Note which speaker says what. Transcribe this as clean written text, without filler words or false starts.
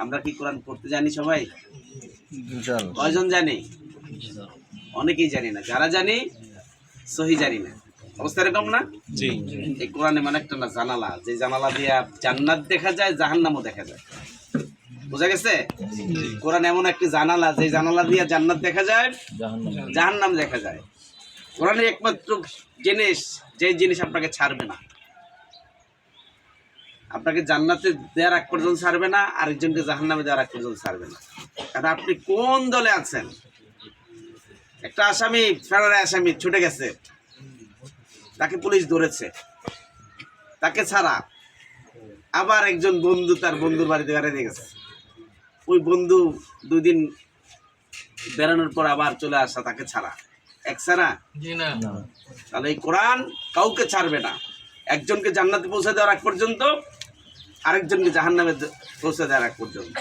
Speaker 1: আমরা কি কোরআন পড়তে জানি সবাই? কয়জন জানি? অনেকেই জানি না। যারা জানি সহি জানি না। অবস্থা এরকম না?
Speaker 2: জি।
Speaker 1: এই কোরআনে মানে একটা না জানালা, যে জানালা দিয়ে জান্নাত দেখা যায়, জাহান্নামও দেখা যায়। বুঝা গেছে? কোরআন এমন একটি জানালা, যে জানালা দিয়ে জান্নাত দেখা যায়, জাহান্নাম দেখা যায়। কোরআনের একমাত্র জিনিস, যে জিনিস আপনাকে ছাড়বে না, আপনাকে জান্নাতে দেওয়ার আগ পর্যন্ত ছাড়বে না, আরেকজনকে জাহান্নামে দেওয়ার আগ পর্যন্ত ছাড়বে না। কারণ আপনি কোন দলে আছেন? একটা আসামি, ফেরারি আসামি ছুটে গেছে, তাকে পুলিশ ধরেছে, তাকে ছাড়া আবার একজন বন্ধু তার বন্ধুর বাড়িতে বেড়াতে গেছে, ওই বন্ধু 2 দিন বেড়ানোর পর আবার চলে আসা, তাকে ছাড়া। এক ছাড়া? তাহলে এই কোরআন কাউকে ছাড়বে না। একজনকে জান্নাতে পৌঁছে দেওয়ার আগ পর্যন্ত, আরেকজনকে জাহান্নামে পৌঁছে দেওয়ার আগ পর্যন্ত।